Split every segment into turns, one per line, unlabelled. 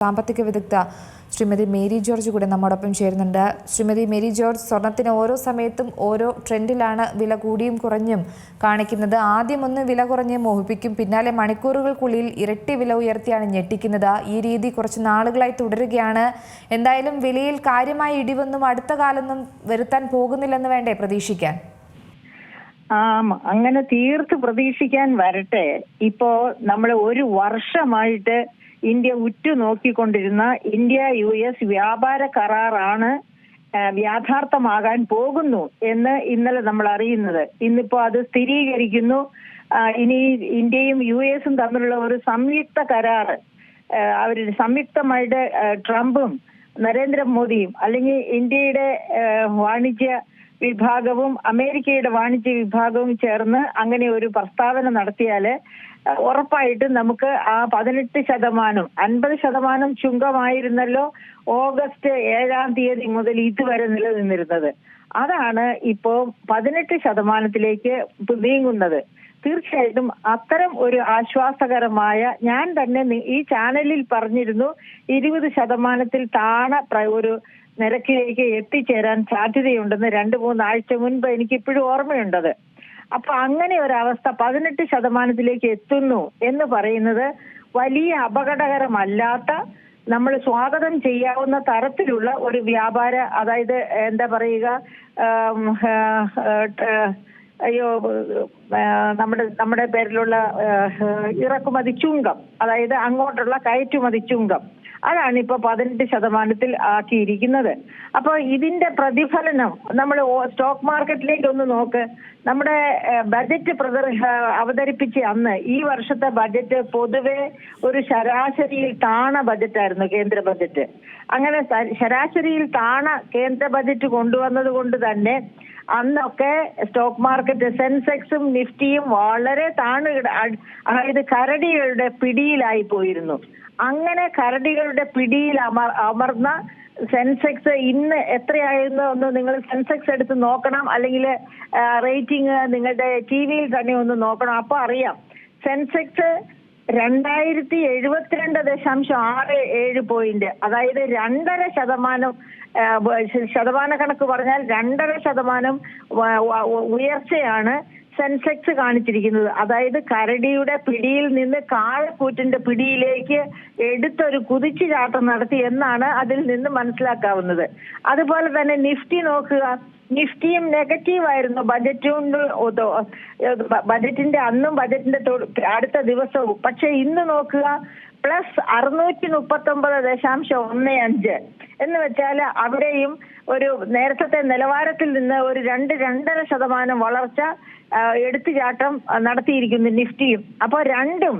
സാമ്പത്തിക വിദഗ്ധ Shrimati Mary George കൂടെ നമ്മോടൊപ്പം ചേരുന്നുണ്ട്. ശ്രീമതി മേരി ജോർജ്, സ്വർണത്തിന് ഓരോ സമയത്തും ഓരോ ട്രെൻഡിലാണ് വില കൂടിയും കുറഞ്ഞും കാണിക്കുന്നത്. ആദ്യം ഒന്ന് വില കുറഞ്ഞ് മോഹിപ്പിക്കും, പിന്നാലെ മണിക്കൂറുകൾക്കുള്ളിൽ ഇരട്ടി വില ഉയർത്തിയാണ് ഞെട്ടിക്കുന്നത്. ഈ രീതി കുറച്ച് നാളുകളായി തുടരുകയാണ്. എന്തായാലും വിലയിൽ കാര്യമായ ഇടിവൊന്നും അടുത്ത കാലമൊന്നും വരുത്താൻ പോകുന്നില്ലെന്ന് വേണ്ടേ പ്രതീക്ഷിക്കാൻ?
അങ്ങനെ തീർത്ത് പ്രതീക്ഷിക്കാൻ വരട്ടെ. ഇപ്പോ നമ്മൾ ഒരു വർഷമായിട്ട് ഇന്ത്യ ഉറ്റുനോക്കിക്കൊണ്ടിരുന്ന ഇന്ത്യ-US വ്യാപാര കരാറാണ് യാഥാർത്ഥ്യമാകാൻ പോകുന്നു എന്ന് ഇന്നലെ നമ്മൾ അറിയുന്നത്. ഇന്നിപ്പോ അത് സ്ഥിരീകരിക്കുന്നു. ഇനി ഇന്ത്യയും US തമ്മിലുള്ള ഒരു സംയുക്ത കരാറ്, അവർ സംയുക്തമായിട്ട് ട്രംപും നരേന്ദ്രമോദിയും അല്ലെങ്കിൽ ഇന്ത്യയുടെ വാണിജ്യ വിഭാഗവും അമേരിക്കയുടെ വാണിജ്യ വിഭാഗവും ചേർന്ന് അങ്ങനെ ഒരു പ്രസ്താവന നടത്തിയാല് ഉറപ്പായിട്ടും നമുക്ക് ആ 18%, 50% ചുങ്കമായിരുന്നല്ലോ ഓഗസ്റ്റ് 7-ാം തീയതി മുതൽ ഇതുവരെ നിലനിന്നിരുന്നത്. അതാണ് ഇപ്പോ 18%-ലേക്ക് നീങ്ങുന്നത്. തീർച്ചയായിട്ടും അത്തരം ഒരു ആശ്വാസകരമായ, ഞാൻ തന്നെ ഈ ചാനലിൽ പറഞ്ഞിരുന്നു, 20%-ൽ താണ ഒരു നിരക്കിലേക്ക് എത്തിച്ചേരാൻ സാധ്യതയുണ്ടെന്ന് 2-3 ആഴ്ച മുൻപ് എനിക്കിപ്പോഴും ഓർമ്മയുണ്ടത്. അപ്പൊ അങ്ങനെ ഒരവസ്ഥ 18%-ലേക്ക് എത്തുന്നു എന്ന് പറയുന്നത് വലിയ അപകടകരമല്ലാത്ത, നമ്മൾ സ്വാഗതം ചെയ്യാവുന്ന തരത്തിലുള്ള ഒരു വ്യാപാര, അതായത് എന്താ പറയുക, നമ്മുടെ പേരിലുള്ള ഇറക്കുമതി ചുങ്കം, അതായത് അങ്ങോട്ടുള്ള കയറ്റുമതി ചുങ്കം, അതാണ് ഇപ്പൊ 18%-ൽ ആക്കിയിരിക്കുന്നത്. അപ്പൊ ഇതിന്റെ പ്രതിഫലനം നമ്മൾ സ്റ്റോക്ക് മാർക്കറ്റിലേക്ക് ഒന്ന് നോക്ക്. നമ്മുടെ ബജറ്റ് അവതരിപ്പിച്ച അന്ന്, ഈ വർഷത്തെ ബജറ്റ് പൊതുവെ ഒരു ശരാശരിയിൽ താണ ബജറ്റായിരുന്നു, കേന്ദ്ര ബജറ്റ്. അങ്ങനെ ശരാശരിയിൽ താണ കേന്ദ്ര ബജറ്റ് കൊണ്ടുവന്നത് കൊണ്ട് തന്നെ അന്നൊക്കെ സ്റ്റോക്ക് മാർക്കറ്റ്, സെൻസെക്സും നിഫ്റ്റിയും വളരെ അതായത് കരടികളുടെ പിടിയിലായി പോയിരുന്നു. അങ്ങനെ കരടികളുടെ പിടിയിൽ അമർന്ന സെൻസെക്സ് ഇന്ന് എത്രയായിരുന്നു എന്ന് നിങ്ങൾ സെൻസെക്സ് എടുത്ത് നോക്കണം, അല്ലെങ്കിൽ റേറ്റിംഗ് നിങ്ങളുടെ TV-യിൽ തന്നെ ഒന്ന് നോക്കണം. അപ്പൊ അറിയാം, സെൻസെക്സ് 2072.67 പോയിന്റ്, അതായത് 2.5%, ശതമാന കണക്ക് പറഞ്ഞാൽ 2.5% ഉയർച്ചയാണ് സെൻസെക്സ് കാണിച്ചിരിക്കുന്നത്. അതായത് കരടിയുടെ പിടിയിൽ നിന്ന് കാളക്കൂറ്റിന്റെ പിടിയിലേക്ക് എടുത്തൊരു കുതിച്ചുചാട്ടം നടത്തി എന്നാണ് അതിൽ നിന്ന് മനസ്സിലാക്കാവുന്നത്. അതുപോലെ തന്നെ നിഫ്റ്റി നോക്കുക, നിഫ്റ്റിയും നെഗറ്റീവായിരുന്നു ബജറ്റിന്റെ അന്നും ബജറ്റിന്റെ അടുത്ത ദിവസവും. പക്ഷെ ഇന്ന് നോക്കുക, +639.15 എന്ന് വെച്ചാൽ അവിടെയും ഒരു നേരത്തെ നിലവാരത്തിൽ നിന്ന് ഒരു 2-2.5% വളർച്ച, എടുത്തുചാട്ടം നടത്തിയിരിക്കുന്നു നിഫ്റ്റിയും. അപ്പൊ രണ്ടും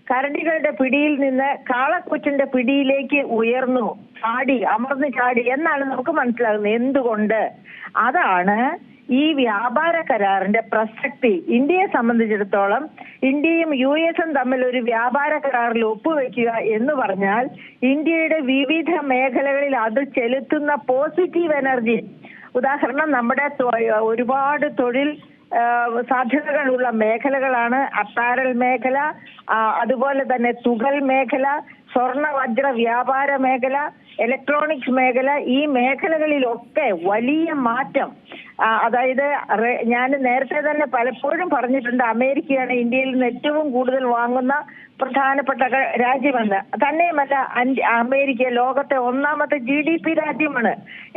കരടികളുടെ പിടിയിൽ നിന്ന് കാളക്കൂറ്റിന്റെ പിടിയിലേക്ക് അമർന്നു ചാടി എന്നാണ് നമുക്ക് മനസ്സിലാകുന്നത്. എന്തുകൊണ്ട്? അതാണ് ഈ വ്യാപാര കരാറിന്റെ പ്രസക്തി. ഇന്ത്യയെ സംബന്ധിച്ചിടത്തോളം ഇന്ത്യയും US തമ്മിൽ ഒരു വ്യാപാര കരാറിൽ ഒപ്പുവെക്കുക എന്ന് പറഞ്ഞാൽ ഇന്ത്യയുടെ വിവിധ മേഖലകളിൽ അത് ചെലുത്തുന്ന പോസിറ്റീവ് എനർജി, ഉദാഹരണം നമ്മുടെ ഒരുപാട് തൊഴിൽ സാധ്യതകളുള്ള മേഖലകളാണ് അപ്പാരൽ മേഖല, അതുപോലെ തന്നെ തുകൽ മേഖല, സ്വർണ്ണ വജ്ര വ്യാപാര മേഖല, ഇലക്ട്രോണിക്സ് മേഖല. ഈ മേഖലകളിലൊക്കെ വലിയ മാറ്റം, അതായത് ഞാൻ നേരത്തെ തന്നെ പലപ്പോഴും പറഞ്ഞിട്ടുണ്ട്, അമേരിക്കയാണ് ഇന്ത്യയിൽ നിന്ന് ഏറ്റവും കൂടുതൽ വാങ്ങുന്ന പ്രധാനപ്പെട്ട രാജ്യമെന്ന്. തന്നെയുമല്ല, അമേരിക്ക ലോകത്തെ 1ാമത്തെ GDP രാജ്യമാണ്.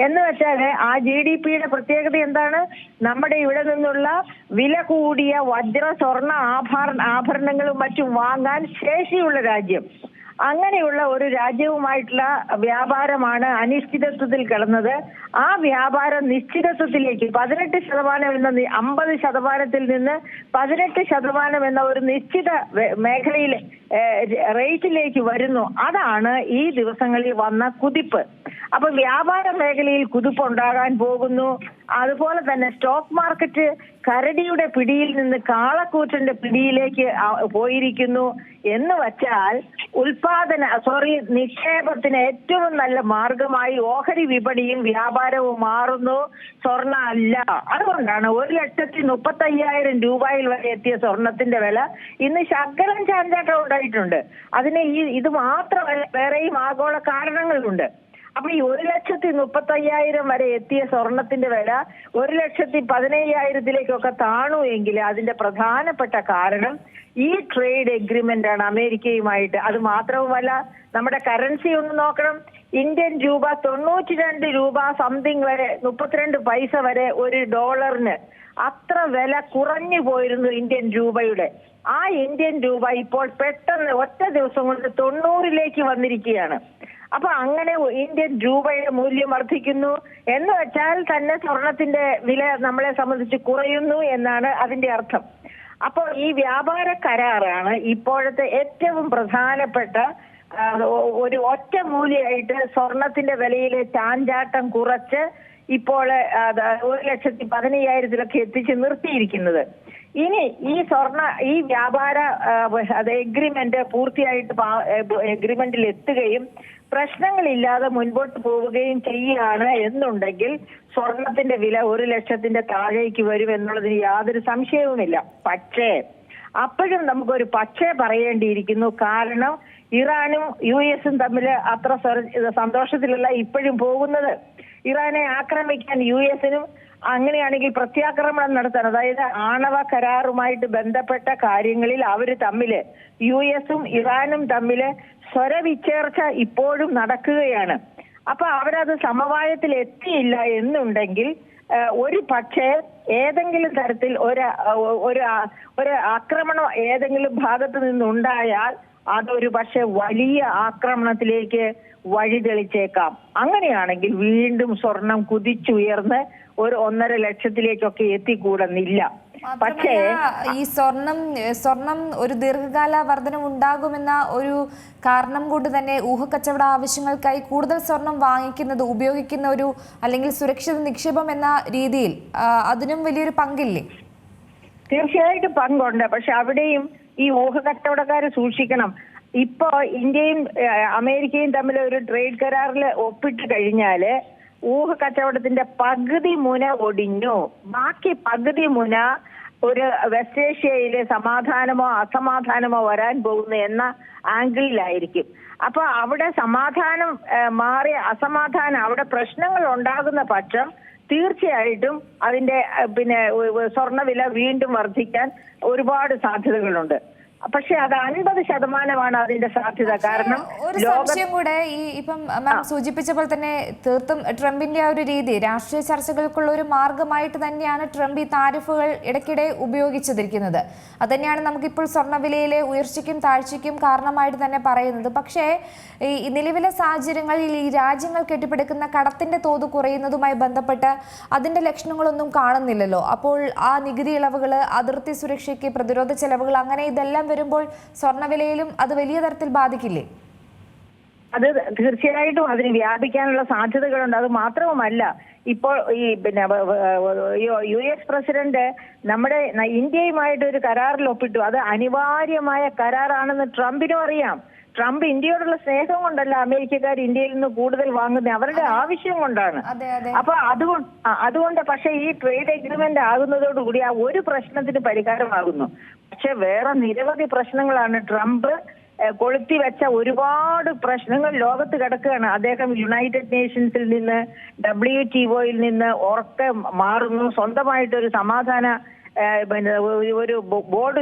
എന്ന് വെച്ചാൽ ആ GDP-യുടെ പ്രത്യേകത എന്താണ്? നമ്മുടെ ഇവിടെ നിന്നുള്ള വില കൂടിയ വജ്ര സ്വർണ്ണ ആഭരണങ്ങളും മറ്റും വാങ്ങാൻ ശേഷിയുള്ള രാജ്യം. അങ്ങനെയുള്ള ഒരു രാജ്യവുമായിട്ടുള്ള വ്യാപാരമാണ് അനിശ്ചിതത്വത്തിൽ കിടന്നത്. ആ വ്യാപാരം നിശ്ചിതത്വത്തിലേക്ക് 18% എന്ന 50%-ൽ നിന്ന് 18% എന്ന ഒരു നിശ്ചിത മേഖലയിൽ റേറ്റിലേക്ക് വരുന്നു. അതാണ് ഈ ദിവസങ്ങളിൽ വന്ന കുതിപ്പ്. അപ്പൊ വ്യാപാര മേഖലയിൽ കുതിപ്പുണ്ടാകാൻ പോകുന്നു. അതുപോലെ തന്നെ സ്റ്റോക്ക് മാർക്കറ്റ് കരടിയുടെ പിടിയിൽ നിന്ന് കാളക്കൂറ്റിന്റെ പിടിയിലേക്ക് പോയിരിക്കുന്നു എന്ന് വച്ചാൽ നിക്ഷേപത്തിന് ഏറ്റവും നല്ല മാർഗമായി ഓഹരി വിപണിയും വ്യാപാരവും മാറുന്നു, സ്വർണ്ണ അല്ല. അതുകൊണ്ടാണ് 1,35,000 രൂപയിൽ വരെ എത്തിയ സ്വർണത്തിന്റെ വില ഇന്ന് ശകലം ചാഞ്ചാട്ടം ഉണ്ടായിട്ടുണ്ട്. അതിന് ഇത് മാത്രമല്ല, വേറെയും ആഗോള കാരണങ്ങളുണ്ട്. അപ്പൊ ഈ 1,35,000 വരെ എത്തിയ സ്വർണത്തിന്റെ വില 1,15,000 താണു എങ്കിൽ അതിന്റെ പ്രധാനപ്പെട്ട കാരണം ഈ ട്രേഡ് എഗ്രിമെന്റ് ആണ് അമേരിക്കയുമായിട്ട്. അത് മാത്രവുമല്ല, നമ്മുടെ കറൻസി ഒന്ന് നോക്കണം. ഇന്ത്യൻ രൂപ 92 രൂപ സംതിങ് വരെ, 32 പൈസ വരെ ഒരു ഡോളറിന് അത്ര വില കുറഞ്ഞു പോയിരുന്നു ഇന്ത്യൻ രൂപയുടെ. ആ ഇന്ത്യൻ രൂപ ഇപ്പോൾ പെട്ടെന്ന് ഒറ്റ ദിവസം കൊണ്ട് 90 വന്നിരിക്കുകയാണ്. അപ്പൊ അങ്ങനെ ഇന്ത്യൻ രൂപയുടെ മൂല്യം വർദ്ധിക്കുന്നു എന്ന് വെച്ചാൽ തന്നെ സ്വർണത്തിന്റെ വില നമ്മളെ സംബന്ധിച്ച് കുറയുന്നു എന്നാണ് അതിന്റെ അർത്ഥം. അപ്പോൾ ഈ വ്യാപാര കരാറാണ് ഇപ്പോഴത്തെ ഏറ്റവും പ്രധാനപ്പെട്ട ഒരു ഒറ്റ മൂല്യമായിട്ട് സ്വർണത്തിന്റെ വിലയിലെ ചാഞ്ചാട്ടം കുറച്ച് ഇപ്പോൾ 1,15,000 എത്തിച്ച് നിർത്തിയിരിക്കുന്നത്. ഇനി ഈ വ്യാപാര എഗ്രിമെന്റ് പൂർത്തിയായിട്ട് എഗ്രിമെന്റിൽ എത്തുകയും പ്രശ്നങ്ങളില്ലാതെ മുൻപോട്ട് പോവുകയും ചെയ്യുകയാണ് എന്നുണ്ടെങ്കിൽ സ്വർണത്തിന്റെ വില 1,00,000 താഴേക്ക് വരും എന്നുള്ളതിന് യാതൊരു സംശയവുമില്ല. പക്ഷേ അപ്പോഴും നമുക്കൊരു പക്ഷേ പറയേണ്ടിയിരിക്കുന്നു. കാരണം ഇറാനും US തമ്മിൽ അത്ര സന്തോഷത്തിലല്ല ഇപ്പോഴും പോകുന്നത്. ഇറാനെ ആക്രമിക്കാൻ US-നും അങ്ങനെയാണെങ്കിൽ പ്രത്യാക്രമണം നടത്താൻ, അതായത് ആണവ കരാറുമായിട്ട് ബന്ധപ്പെട്ട കാര്യങ്ങളിൽ അവര് തമ്മില് US-ഉം ഇറാനും തമ്മില് സ്വരവിച്ചേർച്ച ഇപ്പോഴും നടക്കുകയാണ്. അപ്പൊ അവരത് സമവായത്തിൽ എത്തിയില്ല എന്നുണ്ടെങ്കിൽ ഒരു പക്ഷേ ഏതെങ്കിലും തരത്തിൽ ഒരു ആക്രമണം ഏതെങ്കിലും ഭാഗത്ത് നിന്നുണ്ടായാൽ അതൊരു പക്ഷെ വലിയ ആക്രമണത്തിലേക്ക് വഴിതെളിച്ചേക്കാം. അങ്ങനെയാണെങ്കിൽ വീണ്ടും സ്വർണം കുതിച്ചുയർന്ന് ഒരു 1.5 ലക്ഷത്തിലേക്കൊക്കെ എത്തിക്കൂടുന്നില്ല. പക്ഷേ
ഈ സ്വർണം ഒരു ദീർഘകാല വർധനം ഉണ്ടാകുമെന്ന ഒരു കാരണം കൊണ്ട് തന്നെ ഊഹക്കച്ചവട ആവശ്യങ്ങൾക്കായി കൂടുതൽ സ്വർണം വാങ്ങിക്കുന്നത്, ഉപയോഗിക്കുന്ന ഒരു അല്ലെങ്കിൽ സുരക്ഷിത നിക്ഷേപം എന്ന രീതിയിൽ അതിനും വലിയൊരു പങ്കില്ലേ?
തീർച്ചയായിട്ടും പങ്കുണ്ട്. പക്ഷെ അവിടെയും ഈ ഊഹക്കച്ചവടക്കാര് സൂക്ഷിക്കണം. ഇപ്പോ ഇന്ത്യയും അമേരിക്കയും തമ്മിൽ ഒരു ട്രേഡ് കരാറിൽ ഒപ്പിട്ട് കഴിഞ്ഞാല് ഊഹക്കച്ചവടത്തിന്റെ പകുതി മുന ഒടിഞ്ഞു, ബാക്കി പകുതി മുന ഒരു വെസ്റ്റ് ഏഷ്യയിലെ സമാധാനമോ അസമാധാനമോ വരാൻ പോകുന്നു എന്ന ആംഗിളിലായിരിക്കും. അപ്പൊ അവിടെ സമാധാനം മാറി അസമാധാനം, അവിടെ പ്രശ്നങ്ങൾ ഉണ്ടാകുന്ന പക്ഷം തീർച്ചയായിട്ടും അതിന്റെ സ്വർണ്ണവില വീണ്ടും വർദ്ധിക്കാൻ ഒരുപാട് സാധ്യതകളുണ്ട്. പക്ഷെ അത് 50% അതിന്റെ സാധ്യത. കാരണം
ഒരു സംശയം കൂടെ, ഈ ഇപ്പം മാം സൂചിപ്പിച്ചപ്പോൾ തന്നെ തീർത്തും ട്രംപിന്റെ ആ ഒരു രീതി രാഷ്ട്രീയ ചർച്ചകൾക്കുള്ള ഒരു മാർഗമായിട്ട് തന്നെയാണ് ട്രംപ് ഈ താരിഫുകൾ ഇടയ്ക്കിടെ ഉപയോഗിച്ചിരിക്കുന്നത്. അതുതന്നെയാണ് നമുക്കിപ്പോൾ സ്വർണ്ണവിലയിലെ ഉയർച്ചയ്ക്കും താഴ്ചയ്ക്കും കാരണമായിട്ട് തന്നെ പറയുന്നത്. പക്ഷേ ഈ നിലവിലെ സാഹചര്യങ്ങളിൽ ഈ രാജ്യങ്ങൾ കെട്ടിപ്പടുക്കുന്ന കടത്തിന്റെ തോത് കുറയുന്നതുമായി ബന്ധപ്പെട്ട് അതിന്റെ ലക്ഷണങ്ങളൊന്നും കാണുന്നില്ലല്ലോ. അപ്പോൾ ആ നികുതി ഇളവുകൾ, അതിർത്തി സുരക്ഷയ്ക്ക് പ്രതിരോധ ചെലവുകൾ, അങ്ങനെ ഇതെല്ലാം വരുമ്പോൾ സ്വർണ്ണവിലയിലും അത് വലിയ തരത്തിൽ ബാധിക്കില്ലേ?
അത് തീർച്ചയായിട്ടും അതിന് വ്യാപിക്കാനുള്ള സാധ്യതകളുണ്ട്. അത് മാത്രവുമല്ല, ഇപ്പോൾ ഈ US പ്രസിഡന്റ് നമ്മുടെ ഇന്ത്യയുമായിട്ട് ഒരു കരാറിൽ ഒപ്പിട്ടു. അത് അനിവാര്യമായ കരാറാണെന്ന് ട്രംപിനും അറിയാം. ട്രംപ് ഇന്ത്യയോടുള്ള സ്നേഹം കൊണ്ടല്ല അമേരിക്കക്കാർ ഇന്ത്യയിൽ നിന്ന് കൂടുതൽ വാങ്ങുന്നത്, അവരുടെ ആവശ്യം കൊണ്ടാണ്. അപ്പൊ അതുകൊണ്ട് പക്ഷെ ഈ ട്രേഡ് എഗ്രിമെന്റ് ആകുന്നതോടുകൂടി ആ ഒരു പ്രശ്നത്തിന് പരിഹാരമാകുന്നു. പക്ഷെ വേറെ നിരവധി പ്രശ്നങ്ങളാണ് ട്രംപ് കൊളുത്തി വെച്ച ഒരുപാട് പ്രശ്നങ്ങൾ ലോകത്ത് കിടക്കുകയാണ്. അദ്ദേഹം യുണൈറ്റഡ് നേഷൻസിൽ നിന്ന്, WTO-യിൽ നിന്ന് ഉറക്കെ മാറുന്നു. സ്വന്തമായിട്ടൊരു സമാധാന ഒരു ബോർഡ്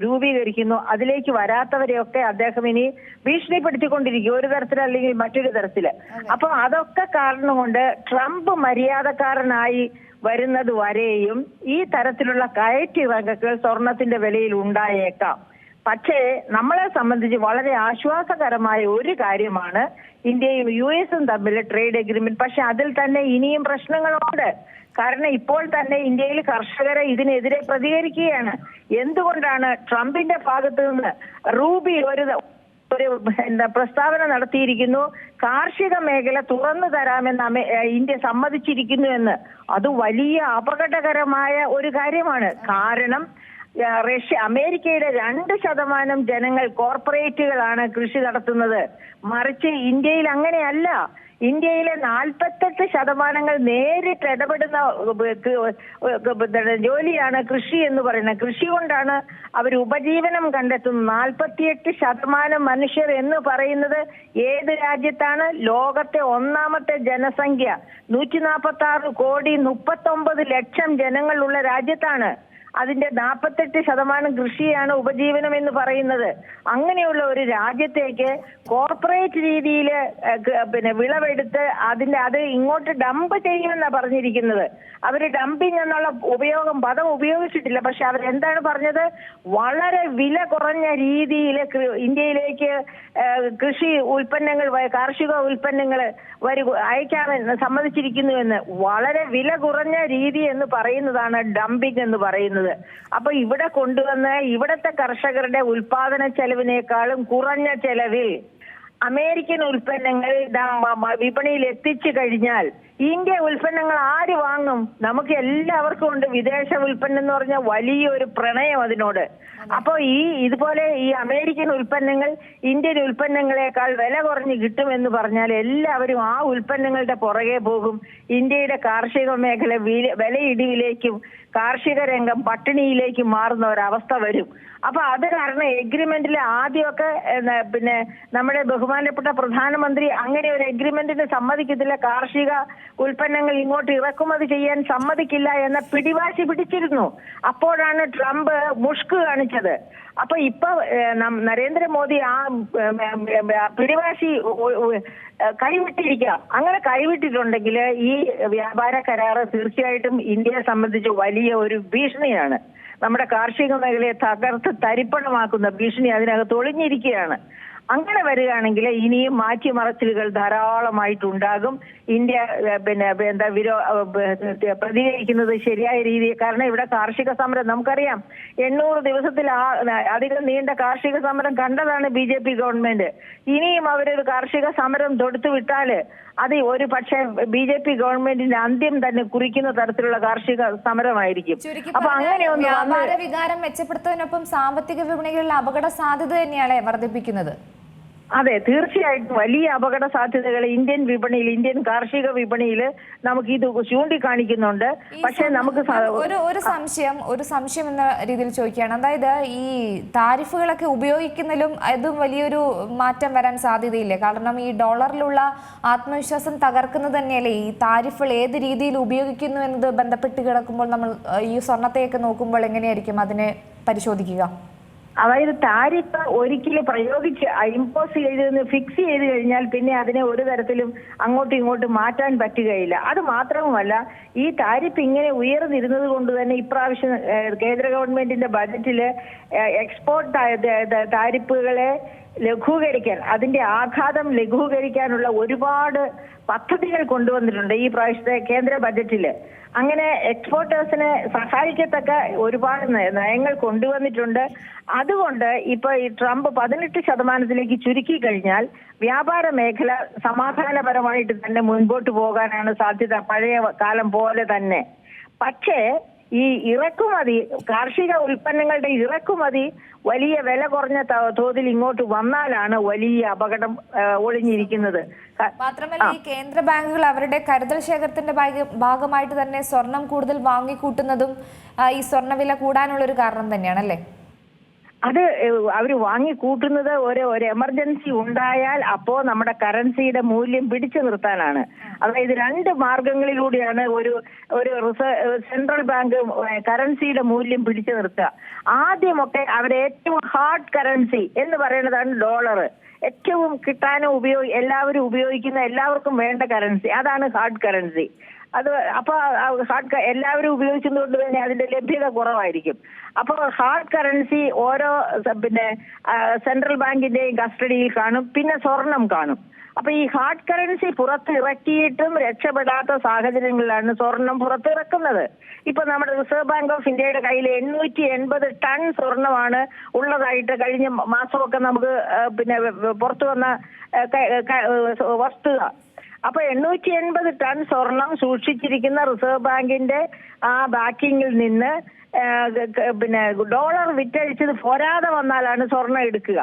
രൂപീകരിക്കുന്നു. അതിലേക്ക് വരാത്തവരെയൊക്കെ അദ്ദേഹം ഇനി ഭീഷണിപ്പെടുത്തിക്കൊണ്ടിരിക്കും, ഒരു തരത്തിൽ അല്ലെങ്കിൽ മറ്റൊരു തരത്തില്. അപ്പൊ അതൊക്കെ കാരണം കൊണ്ട് ട്രംപ് മര്യാദക്കാരനായി വരുന്നത് വരെയും ഈ തരത്തിലുള്ള കയറ്റിറക്കൽ സ്വർണത്തിന്റെ വിലയിൽ ഉണ്ടായേക്കാം. പക്ഷേ നമ്മളെ സംബന്ധിച്ച് വളരെ ആശ്വാസകരമായ ഒരു കാര്യമാണ് ഇന്ത്യയും US-ഉം തമ്മിൽ ട്രേഡ് എഗ്രിമെന്റ്. പക്ഷെ അതിൽ തന്നെ ഇനിയും പ്രശ്നങ്ങളുണ്ട്. കാരണം ഇപ്പോൾ തന്നെ ഇന്ത്യയിൽ കർഷകരെ ഇതിനെതിരെ പ്രതികരിക്കുകയാണ്. എന്തുകൊണ്ടാണ്? ട്രംപിന്റെ ഭാഗത്ത് നിന്ന് റൂബി ഒരു പ്രസ്താവന നടത്തിയിരിക്കുന്നു. കാർഷിക മേഖല തുറന്നു തരാമെന്ന് ഇന്ത്യ സമ്മതിച്ചിരിക്കുന്നു എന്ന്. അത് വലിയ അപകടകരമായ ഒരു കാര്യമാണ്. കാരണം അമേരിക്കയുടെ 2% ജനങ്ങൾ കോർപ്പറേറ്റുകളാണ് കൃഷി നടത്തുന്നത്. മറിച്ച് ഇന്ത്യയിൽ അങ്ങനെയല്ല. ഇന്ത്യയിലെ 48% നേരിട്ട് ഇടപെടുന്ന ജോലിയാണ് കൃഷി എന്ന് പറയുന്നത്. കൃഷി കൊണ്ടാണ് അവർ ഉപജീവനം കണ്ടെത്തുന്നത്. 48% മനുഷ്യർ എന്ന് പറയുന്നത് ഏത് രാജ്യത്താണ്? ലോകത്തെ 1ാമത്തെ ജനസംഖ്യ 146 കോടി 39 ലക്ഷം ജനങ്ങളുള്ള രാജ്യത്താണ്. അതിന്റെ 48% കൃഷിയാണ് ഉപജീവനം എന്ന് പറയുന്നത്. അങ്ങനെയുള്ള ഒരു രാജ്യത്തേക്ക് കോർപ്പറേറ്റ് രീതിയിൽ വിളവെടുത്ത് അത് ഇങ്ങോട്ട് ഡംപ് ചെയ്യുമെന്നാണ് പറഞ്ഞിരിക്കുന്നത്. അവര് ഡംപിങ് എന്നുള്ള പദം ഉപയോഗിച്ചിട്ടില്ല. പക്ഷെ അവരെന്താണ് പറഞ്ഞത്? വളരെ വില കുറഞ്ഞ രീതിയിൽ ഇന്ത്യയിലേക്ക് കൃഷി ഉൽപ്പന്നങ്ങൾ, കാർഷിക ഉൽപ്പന്നങ്ങൾ അയക്കാമെന്ന് സമ്മതിച്ചിരിക്കുന്നുവെന്ന്. വളരെ വില കുറഞ്ഞ രീതി എന്ന് പറയുന്നതാണ് ഡംപിങ് എന്ന് പറയുന്നത്. അപ്പൊ ഇവിടെ കൊണ്ടുവന്ന് ഇവിടത്തെ കർഷകരുടെ ഉൽപാദന ചെലവിനേക്കാളും കുറഞ്ഞ ചെലവിൽ അമേരിക്കൻ ഉൽപ്പന്നങ്ങൾ വിപണിയിൽ എത്തിച്ചു കഴിഞ്ഞാൽ ഇന്ത്യ ഉൽപ്പന്നങ്ങൾ ആര് വാങ്ങും? നമുക്ക് എല്ലാവർക്കും ഉണ്ട് വിദേശ ഉൽപ്പന്നം എന്ന് പറഞ്ഞാൽ വലിയൊരു പ്രണയം അതിനോട്. അപ്പൊ ഇതുപോലെ ഈ അമേരിക്കൻ ഉൽപ്പന്നങ്ങൾ ഇന്ത്യൻ ഉൽപ്പന്നങ്ങളെക്കാൾ വില കുറഞ്ഞ് കിട്ടുമെന്ന് പറഞ്ഞാൽ എല്ലാവരും ആ ഉൽപ്പന്നങ്ങളുടെ പുറകെ പോകും. ഇന്ത്യയുടെ കാർഷിക മേഖല വിലയിടിവിലേക്കും കാർഷിക രംഗം പട്ടിണിയിലേക്ക് മാറുന്ന ഒരവസ്ഥ വരും. അപ്പൊ അത് കാരണം എഗ്രിമെന്റിൽ ആദ്യമൊക്കെ നമ്മുടെ ബഹുമാനപ്പെട്ട പ്രധാനമന്ത്രി അങ്ങനെ ഒരു എഗ്രിമെന്റിന് സമ്മതിക്കത്തില്ല, കാർഷിക ഉൽപ്പന്നങ്ങൾ ഇങ്ങോട്ട് ഇറക്കുമതി ചെയ്യാൻ സമ്മതിക്കില്ല എന്ന പിടിവാശി പിടിച്ചിരുന്നു. അപ്പോഴാണ് ട്രംപ് മുഷ്ക് കാണിച്ചത്. അപ്പൊ ഇപ്പൊ നരേന്ദ്രമോദി ആ പിടിവാശി കൈവിട്ടിരിക്കുക. അങ്ങനെ കൈവിട്ടിട്ടുണ്ടെങ്കിൽ ഈ വ്യാപാര കരാറ് തീർച്ചയായിട്ടും ഇന്ത്യയെ സംബന്ധിച്ച് വലിയ ഒരു ഭീഷണിയാണ്. നമ്മുടെ കാർഷിക മേഖലയെ തകർത്ത് തരിപ്പണമാക്കുന്ന ഭീഷണി അതിനകത്ത് ഒളിഞ്ഞിരിക്കുകയാണ്. അങ്ങനെ വരികയാണെങ്കിൽ ഇനിയും മാറ്റിമറച്ചിലുകൾ ധാരാളമായിട്ടുണ്ടാകും. ഇന്ത്യ പ്രതികരിക്കുന്നത് ശരിയായ രീതിയിൽ. കാരണം ഇവിടെ കാർഷിക സമരം നമുക്കറിയാം, 800 ദിവസത്തിൽ അധികം നീണ്ട കാർഷിക സമരം കണ്ടതാണ് BJP ഗവൺമെന്റ്. ഇനിയും അവരൊരു കാർഷിക സമരം തൊടുത്തുവിട്ടാല് അത് ഒരു പക്ഷേ BJP ഗവൺമെന്റിന്റെ അന്ത്യം തന്നെ കുറിക്കുന്ന തരത്തിലുള്ള കാർഷിക സമരമായിരിക്കും. അപ്പൊ അങ്ങനെയൊന്നും
വ്യാപാര വികാരം മെച്ചപ്പെടുത്തുന്നതിനൊപ്പം സാമ്പത്തിക വിപണികളിൽ അപകട സാധ്യത തന്നെയാണ് വർദ്ധിപ്പിക്കുന്നത്.
അതെ, തീർച്ചയായിട്ടും വലിയ അപകട സാധ്യതകൾ ഇന്ത്യൻ വിപണിയിൽ, ഇന്ത്യൻ കാർഷിക വിപണിയിൽ നമുക്ക് ഇത് ചൂണ്ടിക്കാണിക്കുന്നുണ്ട്. പക്ഷെ നമുക്ക്
ഒരു സംശയം എന്ന രീതിയിൽ ചോദിക്കുകയാണ്. അതായത് ഈ താരിഫുകളൊക്കെ ഉപയോഗിക്കുന്നതിലും അതും വലിയൊരു മാറ്റം വരാൻ സാധ്യതയില്ലേ? കാരണം ഈ ഡോളറിലുള്ള ആത്മവിശ്വാസം തകർക്കുന്നത് തന്നെയല്ലേ ഈ താരിഫുകൾ ഏത് രീതിയിൽ ഉപയോഗിക്കുന്നു എന്നത് ബന്ധപ്പെട്ട് കിടക്കുമ്പോൾ നമ്മൾ ഈ സ്വർണത്തെയൊക്കെ നോക്കുമ്പോൾ എങ്ങനെയായിരിക്കും അതിനെ പരിശോധിക്കുക?
അതായത് താരിഫ് ഒരിക്കലും പ്രയോഗിച്ച് ഇമ്പോസ് ചെയ്ത് ഫിക്സ് ചെയ്ത് കഴിഞ്ഞാൽ പിന്നെ അതിനെ ഒരു തരത്തിലും അങ്ങോട്ടും ഇങ്ങോട്ടും മാറ്റാൻ പറ്റുകയില്ല. അത് മാത്രവുമല്ല, ഈ താരിഫ് ഇങ്ങനെ ഉയർന്നിരുന്നത് കൊണ്ട് തന്നെ ഇപ്രാവശ്യം കേന്ദ്ര ഗവൺമെന്റിന്റെ ബജറ്റില് എക്സ്പോർട്ട് താരിഫുകളെ ലഘൂകരിക്കാൻ, അതിന്റെ ആഘാതം ലഘൂകരിക്കാനുള്ള ഒരുപാട് പദ്ധതികൾ കൊണ്ടുവന്നിട്ടുണ്ട് ഈ പ്രാവശ്യത്തെ കേന്ദ്ര ബജറ്റില്. അങ്ങനെ എക്സ്പോർട്ടേഴ്സിനെ സഹായിക്കത്തക്ക ഒരുപാട് നയങ്ങൾ കൊണ്ടുവന്നിട്ടുണ്ട്. അതുകൊണ്ട് ഇപ്പൊ ഈ ട്രംപ് 18% ചുരുക്കി കഴിഞ്ഞാൽ വ്യാപാര മേഖല സമാധാനപരമായിട്ട് തന്നെ മുൻപോട്ട് പോകാനാണ് സാധ്യത, പഴയ കാലം പോലെ തന്നെ. പക്ഷേ ഈ ഇറക്കുമതി, കാർഷിക ഉൽപ്പന്നങ്ങളുടെ ഇറക്കുമതി വലിയ വില കുറഞ്ഞ തോതിൽ ഇങ്ങോട്ട് വന്നാലാണ് വലിയ അപകടം ഒളിഞ്ഞിരിക്കുന്നത്.
മാത്രമല്ല ഈ കേന്ദ്ര ബാങ്കുകൾ അവരുടെ കരുതൽ ശേഖരത്തിന്റെ ഭാഗമായിട്ട് തന്നെ സ്വർണം കൂടുതൽ വാങ്ങിക്കൂട്ടുന്നതും ഈ സ്വർണ്ണവില കൂടാനുള്ള ഒരു കാരണം തന്നെയാണല്ലേ?
അത് അവർ വാങ്ങിക്കൂട്ടുന്നത് ഒരു എമർജൻസി ഉണ്ടായാൽ അപ്പോ നമ്മുടെ കറൻസിയുടെ മൂല്യം പിടിച്ചു നിർത്താനാണ്. അതായത് 2 മാർഗങ്ങളിലൂടെയാണ് ഒരു സെൻട്രൽ ബാങ്ക് കറൻസിയുടെ മൂല്യം പിടിച്ചു നിർത്തുക. ആദ്യമൊക്കെ അവരെ ഏറ്റവും ഹാർഡ് കറൻസി എന്ന് പറയുന്നതാണ് ഡോളർ. ഏറ്റവും കിട്ടാനും എല്ലാവരും ഉപയോഗിക്കുന്ന, എല്ലാവർക്കും വേണ്ട കറൻസി, അതാണ് ഹാർഡ് കറൻസി. അത് അപ്പൊ എല്ലാവരും ഉപയോഗിച്ചതുകൊണ്ട് തന്നെ അതിന്റെ ലഭ്യത കുറവായിരിക്കും. അപ്പൊ ഹാർഡ് കറൻസി ഓരോ സെൻട്രൽ ബാങ്കിന്റെയും കസ്റ്റഡിയിൽ കാണും. പിന്നെ സ്വർണം കാണും. അപ്പൊ ഈ ഹാർഡ് കറൻസി പുറത്തിറക്കിയിട്ടും രക്ഷപ്പെടാത്ത സാഹചര്യങ്ങളിലാണ് സ്വർണം പുറത്തിറക്കുന്നത്. ഇപ്പൊ നമ്മുടെ റിസർവ് ബാങ്ക് ഓഫ് ഇന്ത്യയുടെ കയ്യിൽ 880 ടൺ സ്വർണമാണ് ഉള്ളതായിട്ട് കഴിഞ്ഞ മാസമൊക്കെ നമുക്ക് പുറത്തു വന്ന വസ്തുത. അപ്പൊ 880 ടൺ സ്വർണം സൂക്ഷിച്ചിരിക്കുന്ന റിസർവ് ബാങ്കിന്റെ ആ ബാക്കിങ്ങിൽ നിന്ന് പിന്നെ ഡോളർ വിറ്റഴിച്ചത് പോരാതെ വന്നാലാണ് സ്വർണം എടുക്കുക.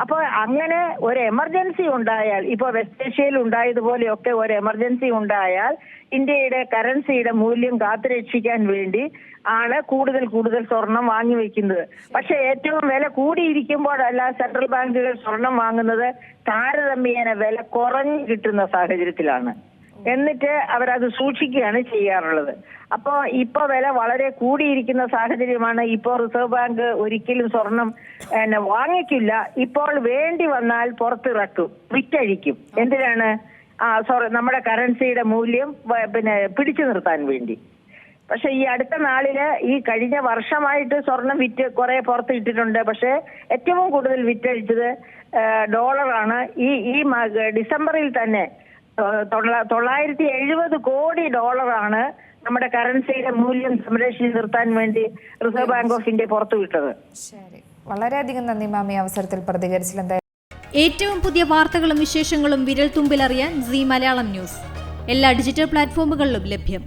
അപ്പൊ അങ്ങനെ ഒരു എമർജൻസി ഉണ്ടായാൽ, ഇപ്പൊ വെസ്റ്റ് ഏഷ്യയിൽ ഉണ്ടായതുപോലെയൊക്കെ ഒരു എമർജൻസി ഉണ്ടായാൽ ഇന്ത്യയുടെ കറൻസിയുടെ മൂല്യം കാത്തുരക്ഷിക്കാൻ വേണ്ടി ആണ് കൂടുതൽ സ്വർണം വാങ്ങി വെക്കുന്നത്. പക്ഷെ ഏറ്റവും വില കൂടിയിരിക്കുമ്പോഴല്ല സെൻട്രൽ ബാങ്കുകൾ സ്വർണം വാങ്ങുന്നത്, താരതമ്യേന വില കുറഞ്ഞു കിട്ടുന്ന സാഹചര്യത്തിലാണ്. എന്നിട്ട് അവരത് സൂക്ഷിക്കുകയാണ് ചെയ്യാറുള്ളത്. അപ്പോ ഇപ്പൊ വില വളരെ കൂടിയിരിക്കുന്ന സാഹചര്യമാണ്. ഇപ്പോൾ റിസർവ് ബാങ്ക് ഒരിക്കലും സ്വർണം വാങ്ങിക്കില്ല. ഇപ്പോൾ വേണ്ടി വന്നാൽ പുറത്തിറക്കും, വിറ്റഴിക്കും. എന്തിനാണ്? നമ്മുടെ കറൻസിയുടെ മൂല്യം പിടിച്ചു നിർത്താൻ വേണ്ടി. പക്ഷെ ഈ അടുത്ത നാളില് ഈ കഴിഞ്ഞ വർഷമായിട്ട് സ്വർണം വിറ്റ് കുറെ പുറത്ത് ഇട്ടിട്ടുണ്ട്. പക്ഷെ ഏറ്റവും കൂടുതൽ വിറ്റഴിച്ചത് ഡോളറാണ്. ഈ ഡിസംബറിൽ തന്നെ 970 കോടി ഡോളറാണ് നമ്മുടെ കറൻസിയുടെ മൂല്യം സംരക്ഷിച്ച് നിർത്താൻ വേണ്ടി റിസർവ് ബാങ്ക് ഓഫ് ഇന്ത്യ പുറത്തുവിട്ടത്.
ശരി, വളരെയധികം നന്ദി മാമി അവസരത്തിൽ പ്രതികരിച്ചില്ല.
ഏറ്റവും പുതിയ വാർത്തകളും വിശേഷങ്ങളും വിരൽ തുമ്പിലറിയാൻ സീ മലയാളം ന്യൂസ് എല്ലാ ഡിജിറ്റൽ പ്ലാറ്റ്ഫോമുകളിലും ലഭ്യം.